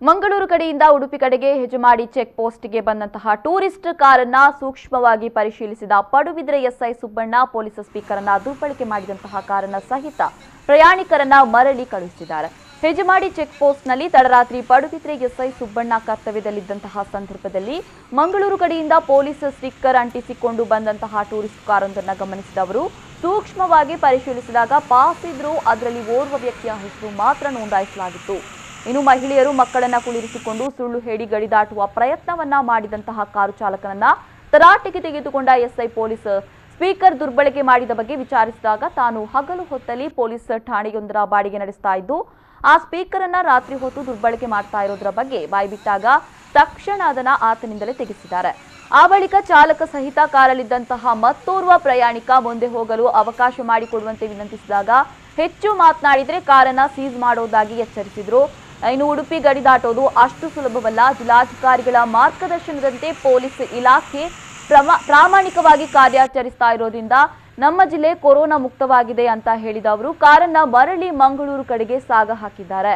ಮಂಗಳೂರು ಕಡೆಯಿಂದ ಉಡುಪಿ ಕಡೆಗೆ ಹೆಜಮಾಡಿ ಚೆಕ್ ಪೋಸ್ಟ್ಗೆ ಬಂದಂತಹ ಟೂರಿಸ್ಟ್ ಕಾರನ್ನ ಸೂಕ್ಷ್ಮವಾಗಿ ಪರಿಶೀಲಿಸಿದ Padubidri SI Subbanna police speaker ಅನ್ನು ದುರ್ಬಳಕೆ ಮಾಡಿದಂತಹ ಕಾರನ್ನ ಸಹಿತ ಪ್ರಯಾಣಿಕರನ್ನ ಮರಳಿ ಕಳುಹಿಸಿದ್ದಾರೆ. ಹೆಜಮಾಡಿ ಚೆಕ್ ಪೋಸ್ಟ್ನಲ್ಲಿ ತಡರಾತ್ರಿ ಪಡುಬಿದ್ರೆ ಎಸ್ಐ ಸುಬ್ಬಣ್ಣ ಕರ್ತವ್ಯದಲ್ಲಿದ್ದಂತಹ ಸಂದರ್ಭದಲ್ಲಿ ಮಂಗಳೂರು ಕಡೆಯಿಂದ ಪೊಲೀಸ್ ಸ್ಟಿಕ್ಕರ್ ಅಂಟಿಸಿಕೊಂಡು ಬಂದಂತಹ ಟೂರಿಸ್ಟ್ ಕಾರೊಂದನ್ನು ಗಮನಿಸಿದ ಅವರು ಸೂಕ್ಷ್ಮವಾಗಿ ಪರಿಶೀಲಿಸಿದಾಗ ಪಾಸ್ ಇದ್ರೂ ಅದರಲ್ಲಿ ಓರ್ವ ವ್ಯಕ್ತಿಯ ಹೆಸರು ಮಾತ್ರ ನೋಂದಾಯಿಸಲಾಗಿತ್ತು. ಇನ್ನು ಮಹಿಳೆಯರು ಮಕ್ಕಳನ್ನ ಕುಳ್ಳಿರಿಸಿಕೊಂಡು ಸುಳ್ಳು ಹೇಳಿ ಗಡಿ ದಾಟುವ ಪ್ರಯತ್ನವನ್ನ ಮಾಡಿದಂತಹ ಕಾರು ಚಾಲಕನನ್ನ ತರಾಟೆಗೆ ತೆಗೆದುಕೊಂಡ ಎಸ್ಐ ಪೊಲೀಸ್ ಸ್ಪೀಕರ್ ದುರ್ಬಳಕೆ ಮಾಡಿದ ಬಗ್ಗೆ ವಿಚಾರಿಸಿದಾಗ ತಾನು ಹಗಲು ಹೊತ್ತಲ್ಲಿ ಪೊಲೀಸ್ ಠಾಣೆಯೊಂದರ ಬಾಡಿಗೆ ನಡೆಸ್ತಾ ಇದ್ದು ಆ ಸ್ಪೀಕರ್ ಅನ್ನ ರಾತ್ರಿ ಹೊತ್ತು ದುರ್ಬಳಕೆ ಮಾಡ್ತಾ ಇರೋದ್ರ ಬಗ್ಗೆ ಬಾಯ್ಬಿಟ್ಟಾಗ ತಕ್ಷಣ ಅದನ್ನ ಆತನಿಂದಲೇ ತೆಗೆಸಿದ್ದಾರೆ. ಆ ಬಳಿಕ ಚಾಲಕ ಸಹಿತ ಕಾರಲ್ಲಿದ್ದಂತಹ ಮತ್ತೋರ್ವ ಪ್ರಯಾಣಿಕ ಮುಂದೆ ಹೋಗಲು ಅವಕಾಶ ಮಾಡಿಕೊಡುವಂತೆ ವಿನಂತಿಸಿದಾಗ ಹೆಚ್ಚು ಮಾತನಾಡಿದ್ರೆ ಕಾರನ್ನ ಸೀಸ್ ಮಾಡೋದಾಗಿ ಎಚ್ಚರಿಸಿದ್ರು. ಇನ್ನು ಉಡುಪಿ ಗಡಿ ದಾಟೋದು ಅಷ್ಟು ಸುಲಭವಲ್ಲ, ಜಿಲ್ಲಾಧಿಕಾರಿಗಳ ಮಾರ್ಗದರ್ಶನದಂತೆ ಪೊಲೀಸ್ ಇಲಾಖೆ ಪ್ರಾಮಾಣಿಕವಾಗಿ ಕಾರ್ಯಾಚರಿಸ್ತಾ ಇರೋದ್ರಿಂದ ನಮ್ಮ ಜಿಲ್ಲೆ ಕೊರೋನಾ ಮುಕ್ತವಾಗಿದೆ ಅಂತ ಹೇಳಿದ ಅವರು ಕಾರನ್ನ ಮರಳಿ ಮಂಗಳೂರು ಕಡೆಗೆ ಸಾಗ ಹಾಕಿದ್ದಾರೆ.